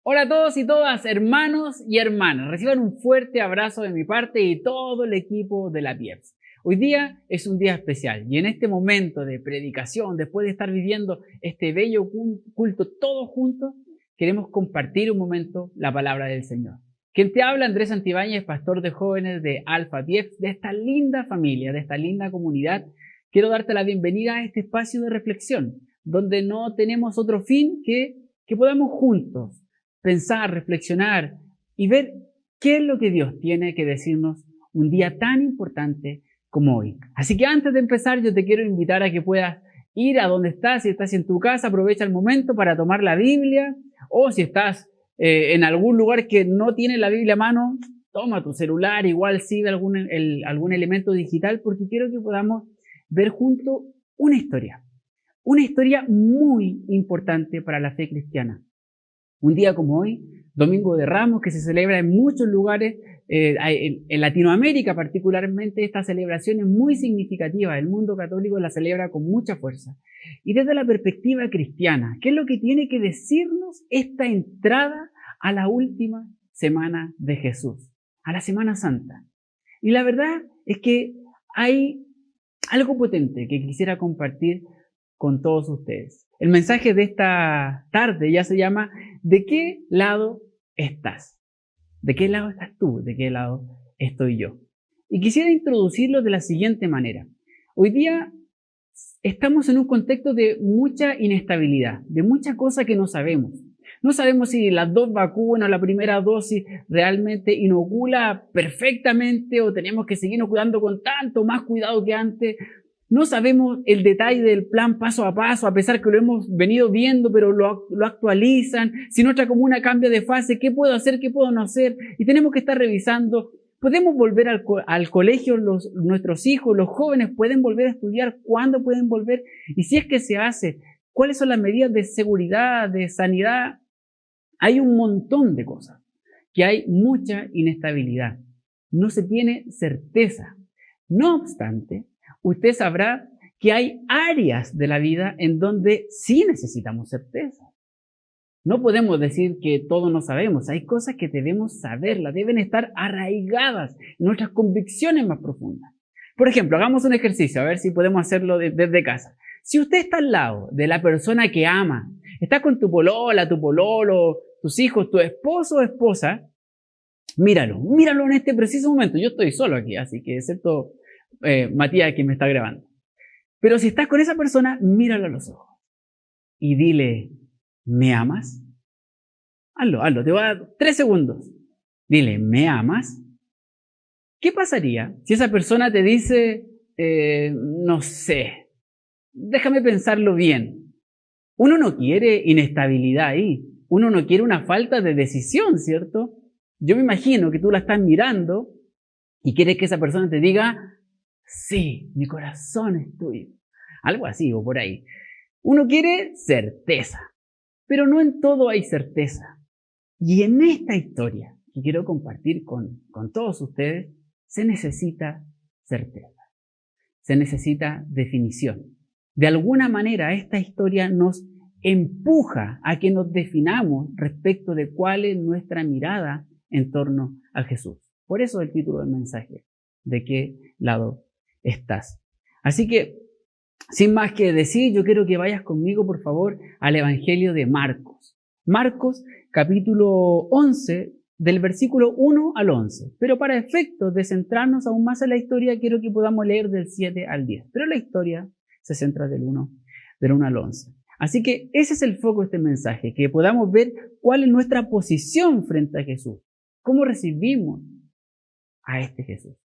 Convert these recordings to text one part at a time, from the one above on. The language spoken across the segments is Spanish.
Hola a todos y todas, hermanos y hermanas. Reciban un fuerte abrazo de mi parte y todo el equipo de la PIEPS. Hoy día es un día especial y en este momento de predicación, después de estar viviendo este bello culto todos juntos, queremos compartir un momento la palabra del Señor. Quien te habla, Andrés Santibáñez, pastor de jóvenes de Alfa PIEPS, de esta linda familia, de esta linda comunidad. Quiero darte la bienvenida a este espacio de reflexión, donde no tenemos otro fin que podamos juntos pensar, reflexionar y ver qué es lo que Dios tiene que decirnos un día tan importante como hoy. Así que antes de empezar, yo te quiero invitar a que puedas ir a donde estás. Si estás en tu casa, aprovecha el momento para tomar la Biblia, o si estás en algún lugar que no tiene la Biblia a mano, toma tu celular, igual sirve algún elemento digital, porque quiero que podamos ver juntos una historia muy importante para la fe cristiana. Un día como hoy, Domingo de Ramos, que se celebra en muchos lugares, en Latinoamérica particularmente, esta celebración es muy significativa. El mundo católico la celebra con mucha fuerza. Y desde la perspectiva cristiana, ¿qué es lo que tiene que decirnos esta entrada a la última semana de Jesús, a la Semana Santa? Y la verdad es que hay algo potente que quisiera compartir con todos ustedes. El mensaje de esta tarde ya se llama ¿de qué lado estás? ¿De qué lado estás tú? ¿De qué lado estoy yo? Y quisiera introducirlo de la siguiente manera. Hoy día estamos en un contexto de mucha inestabilidad, de muchas cosas que no sabemos. No sabemos si las dos vacunas, la primera dosis realmente inocula perfectamente o tenemos que seguirnos cuidando con tanto más cuidado que antes. No sabemos el detalle del plan paso a paso, a pesar que lo hemos venido viendo, pero lo actualizan. Si nuestra comuna cambia de fase, ¿qué puedo hacer? ¿Qué puedo no hacer? Y tenemos que estar revisando. ¿Podemos volver al colegio nuestros hijos, los jóvenes pueden volver a estudiar? ¿Cuándo pueden volver? Y si es que se hace, ¿cuáles son las medidas de seguridad, de sanidad? Hay un montón de cosas, que hay mucha inestabilidad. No se tiene certeza. No obstante, usted sabrá que hay áreas de la vida en donde sí necesitamos certeza. No podemos decir que todo no sabemos. Hay cosas que debemos saberlas, deben estar arraigadas en nuestras convicciones más profundas. Por ejemplo, hagamos un ejercicio, a ver si podemos hacerlo desde casa. Si usted está al lado de la persona que ama, está con tu polola, tu pololo, tus hijos, tu esposo o esposa, míralo en este preciso momento. Yo estoy solo aquí, así que excepto Matías, que me está grabando. Pero si estás con esa persona, míralo a los ojos y dile, ¿me amas? Hazlo, te voy a dar 3 segundos. Dile, ¿me amas? ¿Qué pasaría si esa persona te dice, no sé, déjame pensarlo bien? Uno no quiere inestabilidad ahí. Uno no quiere una falta de decisión, ¿cierto? Yo me imagino que tú la estás mirando y quieres que esa persona te diga, sí, mi corazón es tuyo. Algo así o por ahí. Uno quiere certeza, pero no en todo hay certeza. Y en esta historia que quiero compartir con todos ustedes, se necesita certeza. Se necesita definición. De alguna manera, esta historia nos empuja a que nos definamos respecto de cuál es nuestra mirada en torno a Jesús. Por eso el título del mensaje, ¿de qué lado estás? Así que, sin más que decir, yo quiero que vayas conmigo, por favor, al Evangelio de Marcos. Marcos, capítulo 11, del versículo 1 al 11. Pero para efectos de centrarnos aún más en la historia, quiero que podamos leer del 7 al 10. Pero la historia se centra del 1 al 11. Así que ese es el foco de este mensaje, que podamos ver cuál es nuestra posición frente a Jesús. ¿Cómo recibimos a este Jesús?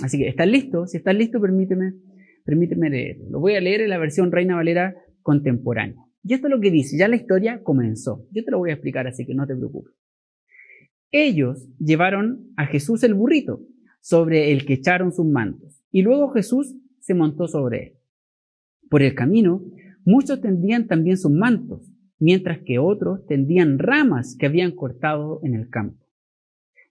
Así que, ¿estás listo? Si estás listo, permíteme leer. Lo voy a leer en la versión Reina Valera contemporánea. Y esto es lo que dice, ya la historia comenzó. Yo te lo voy a explicar, así que no te preocupes. Ellos llevaron a Jesús el burrito, sobre el que echaron sus mantos, y luego Jesús se montó sobre él. Por el camino, muchos tendían también sus mantos, mientras que otros tendían ramas que habían cortado en el campo.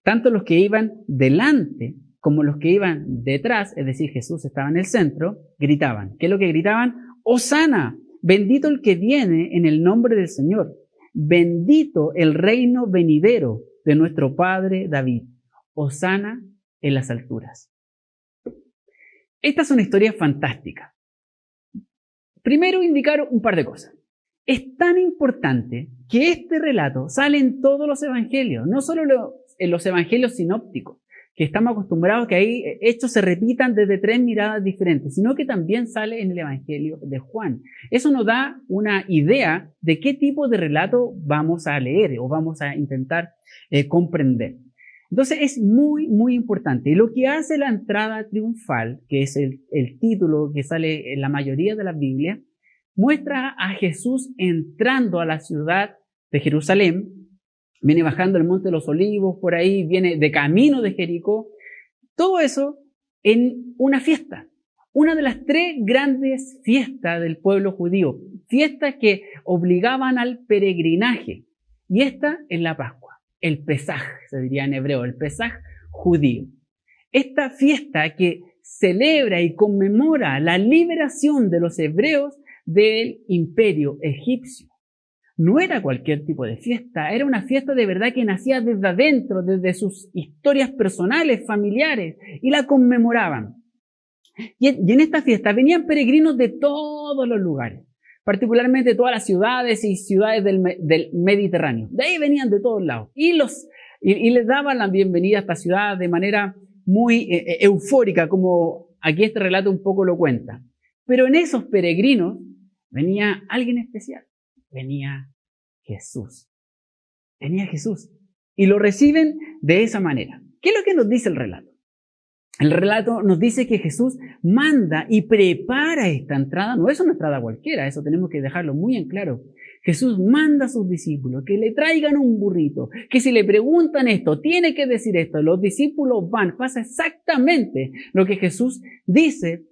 Tanto los que iban delante como los que iban detrás, es decir, Jesús estaba en el centro, gritaban. ¿Qué es lo que gritaban? ¡Hosana! Bendito el que viene en el nombre del Señor. bendito el reino venidero de nuestro padre David. Hosana en las alturas. Esta es una historia fantástica. Primero, indicar un par de cosas. Es tan importante que este relato sale en todos los evangelios, no solo en los evangelios sinópticos, que estamos acostumbrados que ahí hechos se repitan desde 3 miradas diferentes, sino que también sale en el evangelio de Juan. Eso nos da una idea de qué tipo de relato vamos a leer o vamos a intentar comprender. Entonces es muy, muy importante. Y lo que hace la entrada triunfal, que es el título que sale en la mayoría de las Biblias, muestra a Jesús entrando a la ciudad de Jerusalén. Viene bajando el Monte de los Olivos, por ahí, viene de camino de Jericó. Todo eso en una fiesta. Una de las 3 grandes fiestas del pueblo judío. Fiestas que obligaban al peregrinaje. Y esta es la Pascua. El Pesaj, se diría en hebreo, el Pesaj judío. Esta fiesta que celebra y conmemora la liberación de los hebreos del imperio egipcio. No era cualquier tipo de fiesta, era una fiesta de verdad que nacía desde adentro, desde sus historias personales, familiares, y la conmemoraban. Y en esta fiesta venían peregrinos de todos los lugares, particularmente de todas las ciudades y ciudades del Mediterráneo. De ahí venían de todos lados. Y les daban la bienvenida a esta ciudad de manera muy eufórica, como aquí este relato un poco lo cuenta. Pero en esos peregrinos venía alguien especial. Venía Jesús. Venía Jesús. Y lo reciben de esa manera. ¿Qué es lo que nos dice el relato? El relato nos dice que Jesús manda y prepara esta entrada. No es una entrada cualquiera, eso tenemos que dejarlo muy en claro. Jesús manda a sus discípulos que le traigan un burrito, que si le preguntan esto, tiene que decir esto. Los discípulos van, pasa exactamente lo que Jesús dice.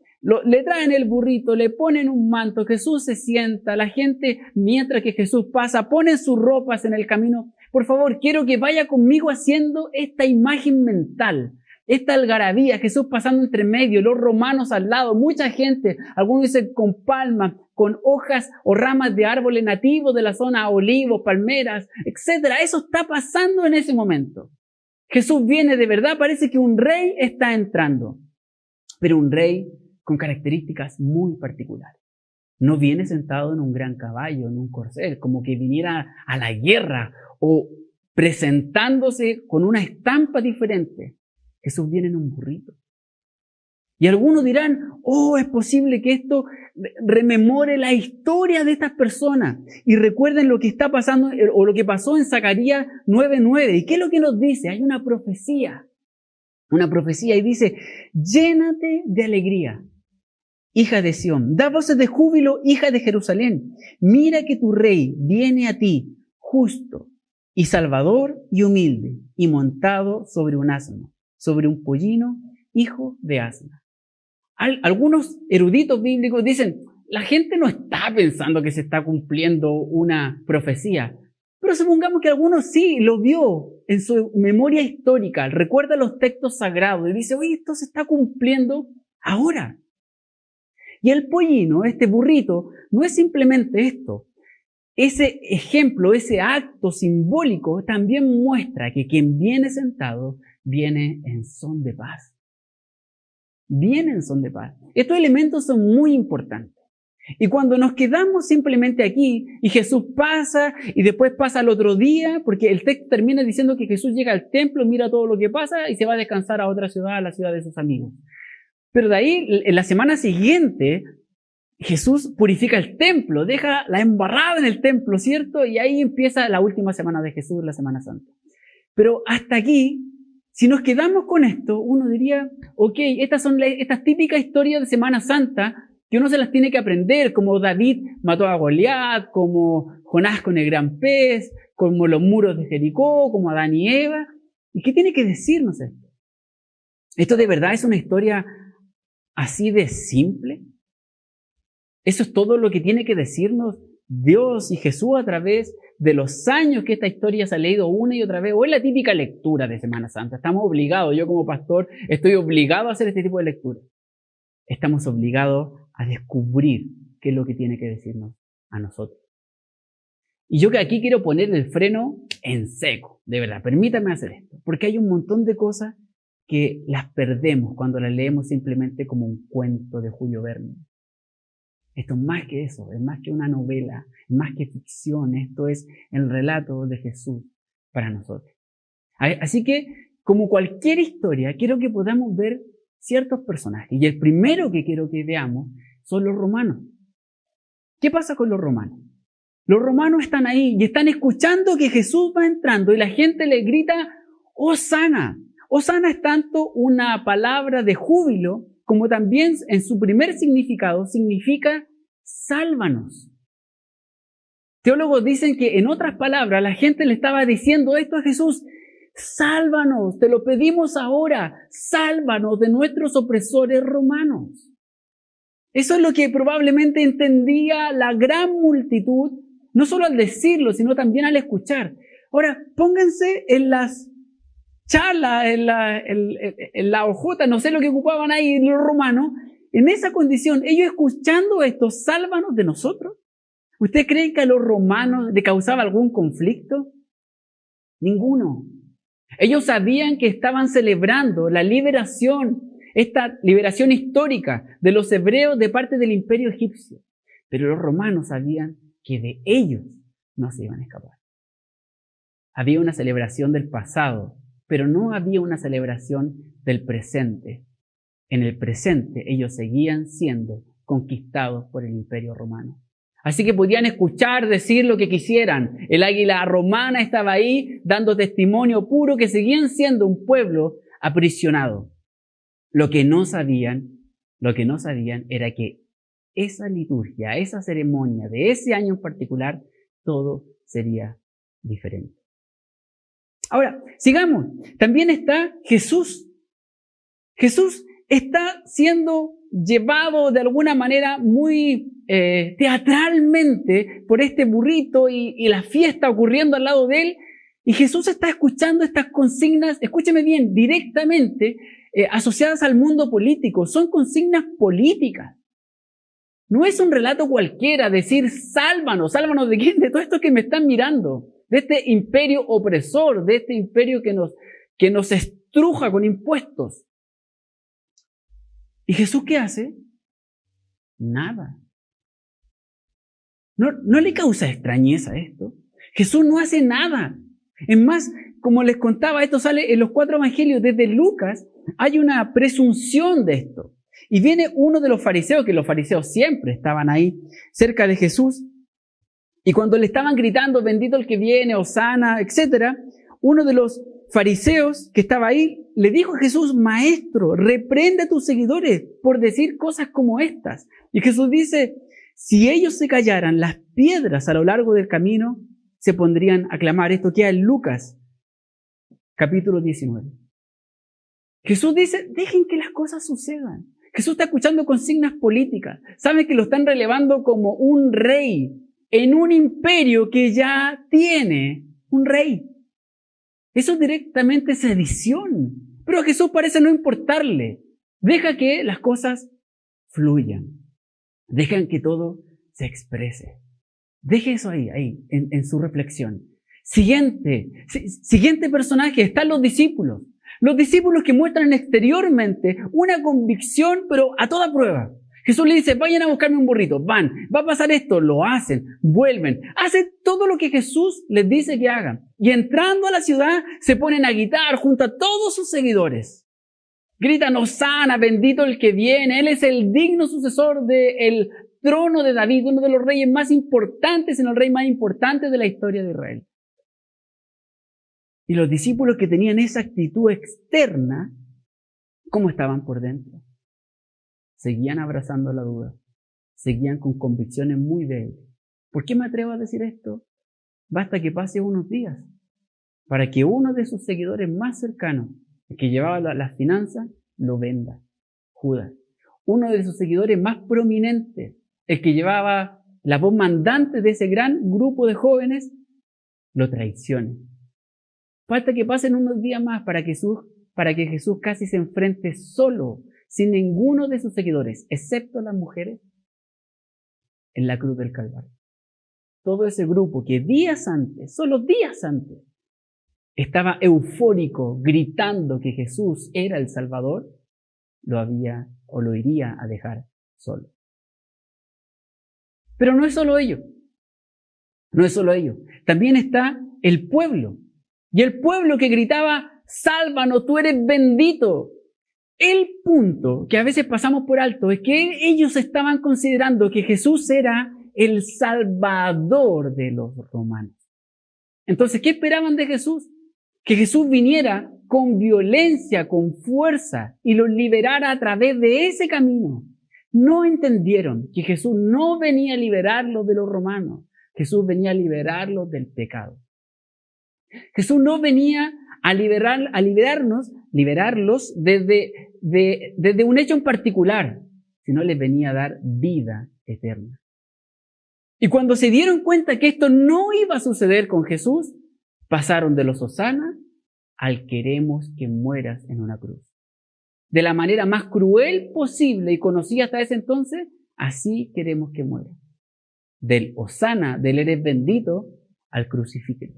Le traen el burrito, le ponen un manto, Jesús se sienta, la gente, mientras que Jesús pasa, ponen sus ropas en el camino. Por favor, quiero que vaya conmigo haciendo esta imagen mental. Esta algarabía, Jesús pasando entre medio, los romanos al lado, mucha gente, algunos dicen con palmas, con hojas o ramas de árboles nativos de la zona, olivos, palmeras, etc. Eso está pasando en ese momento. Jesús viene de verdad, parece que un rey está entrando, pero un rey con características muy particulares. No viene sentado en un gran caballo, en un corcel, como que viniera a la guerra o presentándose con una estampa diferente. Jesús viene en un burrito. Y algunos dirán, es posible que esto rememore la historia de estas personas y recuerden lo que está pasando o lo que pasó en Zacarías 9:9. ¿Y qué es lo que nos dice? Hay una profecía y dice, llénate de alegría, hija de Sión, da voces de júbilo, hija de Jerusalén. Mira que tu rey viene a ti, justo y salvador y humilde, y montado sobre un asno, sobre un pollino, hijo de asna. Algunos eruditos bíblicos dicen, la gente no está pensando que se está cumpliendo una profecía, pero supongamos que algunos sí lo vio en su memoria histórica, recuerda los textos sagrados y dice, oye, esto se está cumpliendo ahora. Y el pollino, este burrito, no es simplemente esto. Ese ejemplo, ese acto simbólico también muestra que quien viene sentado viene en son de paz. Viene en son de paz. Estos elementos son muy importantes. Y cuando nos quedamos simplemente aquí y Jesús pasa y después pasa al otro día, porque el texto termina diciendo que Jesús llega al templo, mira todo lo que pasa y se va a descansar a otra ciudad, a la ciudad de sus amigos. Pero de ahí, en la semana siguiente, Jesús purifica el templo, deja la embarrada en el templo, ¿cierto? Y ahí empieza la última semana de Jesús, la Semana Santa. Pero hasta aquí, si nos quedamos con esto, uno diría, ok, estas son estas típicas historias de Semana Santa que uno se las tiene que aprender, como David mató a Goliat, como Jonás con el gran pez, como los muros de Jericó, como Adán y Eva. ¿Y qué tiene que decirnos esto? ¿Esto de verdad es una historia así de simple? ¿Eso es todo lo que tiene que decirnos Dios y Jesús a través de los años que esta historia se ha leído una y otra vez? ¿O es la típica lectura de Semana Santa? Estamos obligados, yo como pastor estoy obligado a hacer este tipo de lectura. Estamos obligados a descubrir qué es lo que tiene que decirnos a nosotros. Y yo que aquí quiero poner el freno en seco, de verdad, permítame hacer esto, porque hay un montón de cosas que las perdemos cuando las leemos simplemente como un cuento de Julio Verne. Esto es más que eso, es más que una novela, es más que ficción, esto es el relato de Jesús para nosotros. Así que, como cualquier historia, quiero que podamos ver ciertos personajes. Y el primero que quiero que veamos son los romanos. ¿Qué pasa con los romanos? Los romanos están ahí y están escuchando que Jesús va entrando y la gente le grita, ¡Hosana! Hosana es tanto una palabra de júbilo como también en su primer significado significa sálvanos. Teólogos dicen que en otras palabras la gente le estaba diciendo esto a Jesús, sálvanos, te lo pedimos ahora, sálvanos de nuestros opresores romanos. Eso es lo que probablemente entendía la gran multitud, no solo al decirlo, sino también al escuchar. Ahora, pónganse en las charlas, en la hojota, no sé lo que ocupaban ahí los romanos, en esa condición, ellos escuchando esto, sálvanos de nosotros. ¿Usted cree que a los romanos le causaba algún conflicto? Ninguno. Ellos sabían que estaban celebrando la liberación, esta liberación histórica de los hebreos de parte del imperio egipcio. Pero los romanos sabían que de ellos no se iban a escapar. Había una celebración del pasado, pero no había una celebración del presente. En el presente ellos seguían siendo conquistados por el imperio romano. Así que podían escuchar, decir lo que quisieran. El águila romana estaba ahí dando testimonio puro que seguían siendo un pueblo aprisionado. Lo que no sabían era que esa liturgia, esa ceremonia de ese año en particular, todo sería diferente. Ahora, sigamos. También está Jesús. Jesús está siendo llevado de alguna manera muy teatralmente por este burrito y la fiesta ocurriendo al lado de él. Y Jesús está escuchando estas consignas, escúcheme bien, directamente asociadas al mundo político. Son consignas políticas. No es un relato cualquiera decir, sálvanos, sálvanos de quién, de todo esto que me están mirando, de este imperio opresor, de este imperio que nos estruja con impuestos. ¿Y Jesús qué hace? Nada. No le causa extrañeza esto. Jesús no hace nada. Es más, como les contaba, esto sale en los 4 evangelios. Desde Lucas hay una presunción de esto. Y viene uno de los fariseos, que los fariseos siempre estaban ahí cerca de Jesús. Y cuando le estaban gritando, bendito el que viene, hosana, etc., uno de los fariseos que estaba ahí le dijo a Jesús, maestro, reprende a tus seguidores por decir cosas como estas. Y Jesús dice, si ellos se callaran, las piedras a lo largo del camino se pondrían a clamar. Esto queda en Lucas, capítulo 19. Jesús dice, dejen que las cosas sucedan. Jesús está escuchando consignas políticas. Sabe que lo están relevando como un rey en un imperio que ya tiene un rey. Eso es directamente sedición. Pero a Jesús parece no importarle. Deja que las cosas fluyan. Dejan que todo se exprese. Deje eso ahí, en su reflexión. Siguiente personaje, están los discípulos. Los discípulos que muestran exteriormente una convicción, pero a toda prueba. Jesús le dice, vayan a buscarme un burrito. Van, va a pasar esto, lo hacen, vuelven. Hacen todo lo que Jesús les dice que hagan. Y entrando a la ciudad, se ponen a gritar junto a todos sus seguidores. Gritan, hosana, bendito el que viene. Él es el digno sucesor del trono de David, uno de los reyes más importantes, el rey más importante de la historia de Israel. Y los discípulos que tenían esa actitud externa, ¿cómo estaban por dentro? Seguían abrazando la duda, seguían con convicciones muy débiles. ¿Por qué me atrevo a decir esto? Basta que pase unos días para que uno de sus seguidores más cercanos, el que llevaba las finanzas, lo venda, Judas. Uno de sus seguidores más prominentes, el que llevaba la voz mandante de ese gran grupo de jóvenes, lo traicione. Falta que pasen unos días más para que Jesús casi se enfrente solo, sin ninguno de sus seguidores, excepto las mujeres, en la cruz del Calvario. todo ese grupo que días antes, solo días antes, estaba eufórico, gritando que Jesús era el Salvador, lo había o lo iría a dejar solo. Pero no es solo ello. No es solo ello. También está el pueblo. Y el pueblo que gritaba, sálvanos, tú eres bendito. El punto que a veces pasamos por alto es que ellos estaban considerando que Jesús era el Salvador de los romanos. Entonces, ¿qué esperaban de Jesús? Que Jesús viniera con violencia, con fuerza y los liberara a través de ese camino. No entendieron que Jesús no venía a liberarlos de los romanos. Jesús venía a liberarlos del pecado. Jesús no venía a liberarlos desde un hecho en particular, sino les venía a dar vida eterna. Y cuando se dieron cuenta que esto no iba a suceder con Jesús, pasaron de los hosana al queremos que mueras en una cruz. De la manera más cruel posible y conocida hasta ese entonces, así queremos que muera. Del hosana, del eres bendito, al crucifíquelo.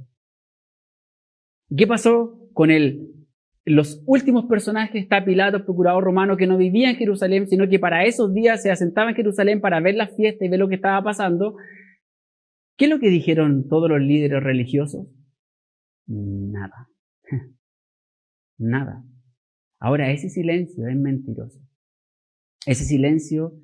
¿Qué pasó con los últimos personajes? Está Pilato, el procurador romano, que no vivía en Jerusalén, sino que para esos días se asentaba en Jerusalén para ver la fiesta y ver lo que estaba pasando. ¿Qué es lo que dijeron todos los líderes religiosos? Nada. Nada. Ahora, ese silencio es mentiroso. Ese silencio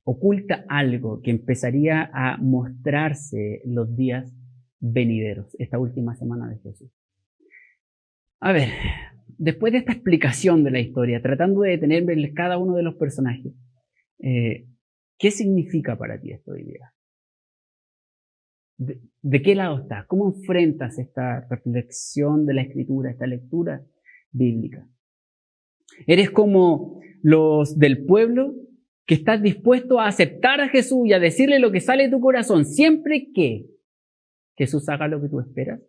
oculta algo que empezaría a mostrarse los días venideros, esta última semana de Jesús. A ver, después de esta explicación de la historia, tratando de detenerme en cada uno de los personajes, ¿qué significa para ti esto hoy día? ¿De qué lado estás? ¿Cómo enfrentas esta reflexión de la Escritura, esta lectura bíblica? ¿Eres como los del pueblo que estás dispuesto a aceptar a Jesús y a decirle lo que sale de tu corazón siempre que Jesús haga lo que tú esperas?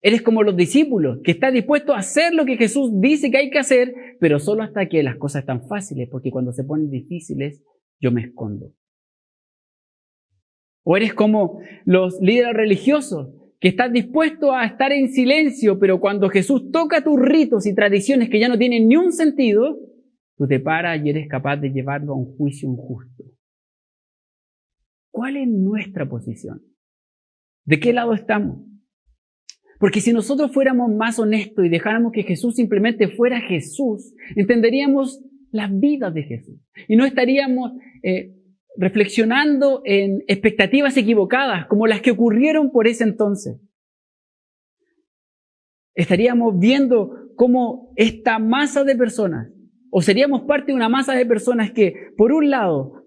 Eres como los discípulos, que estás dispuesto a hacer lo que Jesús dice que hay que hacer, pero solo hasta que las cosas están fáciles, porque cuando se ponen difíciles, yo me escondo. O eres como los líderes religiosos, que estás dispuesto a estar en silencio, pero cuando Jesús toca tus ritos y tradiciones que ya no tienen ni un sentido, tú te paras y eres capaz de llevarlo a un juicio injusto. ¿Cuál es nuestra posición? ¿De qué lado estamos? Porque si nosotros fuéramos más honestos y dejáramos que Jesús simplemente fuera Jesús, entenderíamos las vidas de Jesús. Y no estaríamos reflexionando en expectativas equivocadas como las que ocurrieron por ese entonces. Estaríamos viendo cómo esta masa de personas, o seríamos parte de una masa de personas que, por un lado,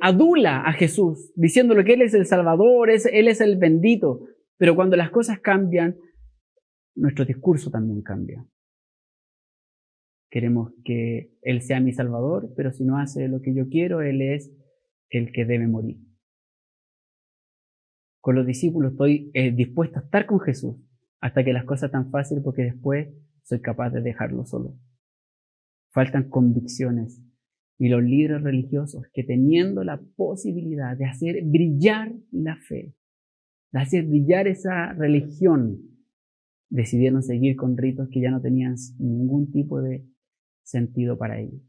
adula a Jesús, diciéndole que Él es el Salvador, Él es el bendito. Pero cuando las cosas cambian, nuestro discurso también cambia. Queremos que Él sea mi Salvador, pero si no hace lo que yo quiero, Él es el que debe morir. Con los discípulos estoy dispuesto a estar con Jesús hasta que las cosas están fáciles, porque después soy capaz de dejarlo solo. Faltan convicciones. Y los líderes religiosos que, teniendo la posibilidad de hacer brillar la fe, de hacer brillar esa religión, decidieron seguir con ritos que ya no tenían ningún tipo de sentido para ellos.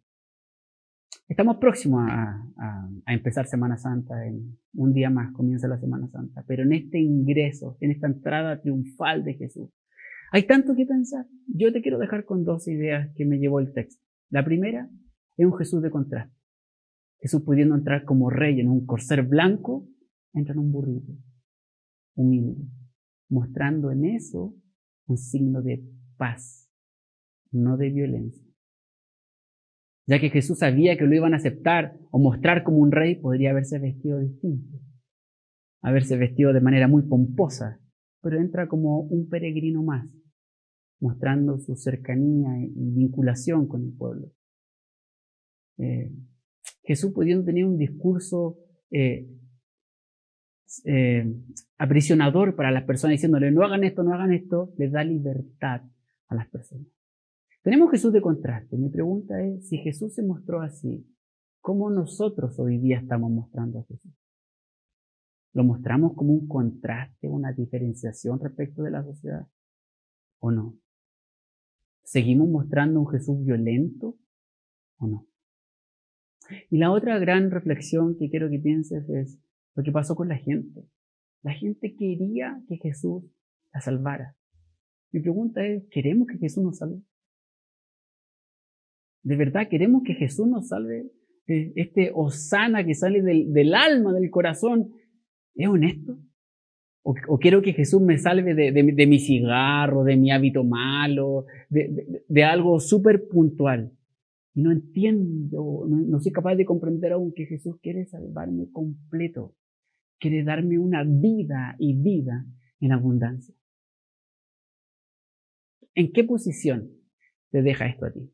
Estamos próximos a empezar Semana Santa. En un día más comienza la Semana Santa. Pero en este ingreso, en esta entrada triunfal de Jesús, hay tanto que pensar. Yo te quiero dejar con dos ideas que me llevó el texto. La primera es un Jesús de contraste. Jesús pudiendo entrar como rey en un corcel blanco, entra en un burrito humilde, mostrando en eso un signo de paz, no de violencia. Ya que Jesús sabía que lo iban a aceptar o mostrar como un rey, podría haberse vestido distinto, haberse vestido de manera muy pomposa, pero entra como un peregrino más, mostrando su cercanía y vinculación con el pueblo. Jesús, pudiendo tener un discurso aprisionador para las personas, diciéndole no hagan esto, les da libertad a las personas. Tenemos Jesús de contraste. Mi pregunta es, si Jesús se mostró así, ¿cómo nosotros hoy día estamos mostrando a Jesús? ¿Lo mostramos como un contraste, una diferenciación respecto de la sociedad? ¿O no? ¿Seguimos mostrando un Jesús violento o no? Y la otra gran reflexión que quiero que pienses es lo que pasó con la gente. La gente quería que Jesús la salvara. Mi pregunta es, ¿queremos que Jesús nos salve? ¿De verdad queremos que Jesús nos salve? Este hosana que sale del alma, del corazón, ¿es honesto? ¿O quiero que Jesús me salve de mi cigarro, de mi hábito malo, de algo súper puntual? Y no entiendo, no soy capaz de comprender aún que Jesús quiere salvarme completo. Quiere darme una vida y vida en abundancia. ¿En qué posición te deja esto a ti?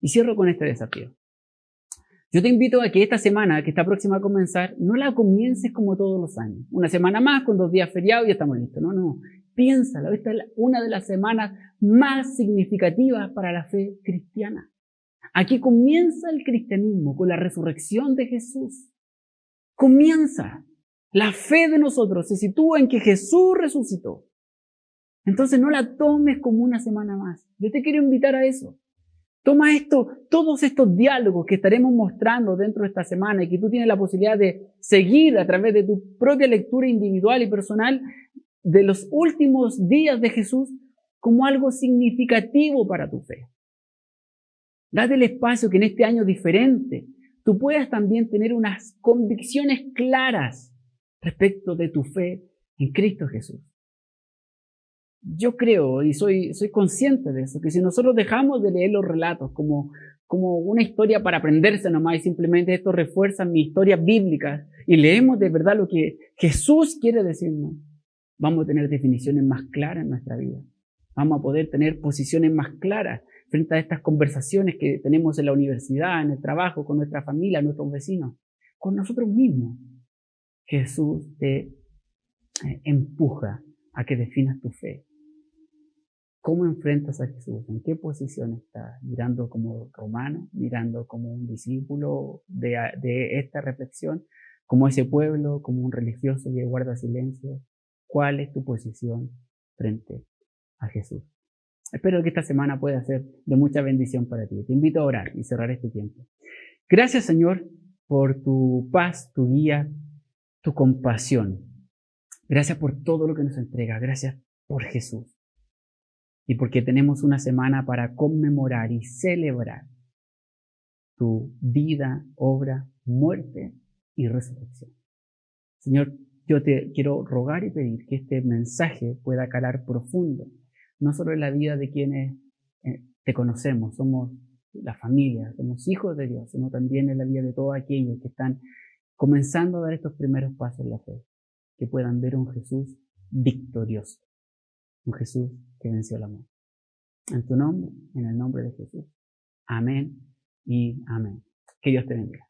Y cierro con este desafío. Yo te invito a que esta semana, que está próxima a comenzar, no la comiences como todos los años. Una semana más, con 2 días feriados y ya estamos listos. No. Piénsalo. Esta es una de las semanas más significativas para la fe cristiana. Aquí comienza el cristianismo con la resurrección de Jesús. Comienza. La fe de nosotros se sitúa en que Jesús resucitó. Entonces no la tomes como una semana más. Yo te quiero invitar a eso. Toma todos estos diálogos que estaremos mostrando dentro de esta semana y que tú tienes la posibilidad de seguir a través de tu propia lectura individual y personal de los últimos días de Jesús como algo significativo para tu fe. Date el espacio que en este año diferente tú puedas también tener unas convicciones claras respecto de tu fe en Cristo Jesús. Yo creo y soy consciente de eso, que si nosotros dejamos de leer los relatos como una historia para aprenderse nomás y simplemente esto refuerza mis historias bíblicas y leemos de verdad lo que Jesús quiere decirnos, vamos a tener definiciones más claras en nuestra vida. Vamos a poder tener posiciones más claras frente a estas conversaciones que tenemos en la universidad, en el trabajo, con nuestra familia, nuestros vecinos, con nosotros mismos. Jesús te empuja a que definas tu fe. ¿Cómo enfrentas a Jesús? ¿En qué posición estás? ¿Mirando como romano? ¿Mirando como un discípulo de esta reflexión? ¿Como ese pueblo? ¿Como un religioso que guarda silencio? ¿Cuál es tu posición frente a Jesús? Espero que esta semana pueda ser de mucha bendición para ti. Te invito a orar y cerrar este tiempo. Gracias, Señor, por tu paz, tu guía, tu compasión. Gracias por todo lo que nos entrega. Gracias por Jesús. Y porque tenemos una semana para conmemorar y celebrar tu vida, obra, muerte y resurrección. Señor, yo te quiero rogar y pedir que este mensaje pueda calar profundo, no solo en la vida de quienes te conocemos, somos la familia, somos hijos de Dios, sino también en la vida de todos aquellos que están comenzando a dar estos primeros pasos en la fe, que puedan ver un Jesús victorioso, un Jesús que venció la muerte. En tu nombre, en el nombre de Jesús. Amén y amén. Que Dios te bendiga.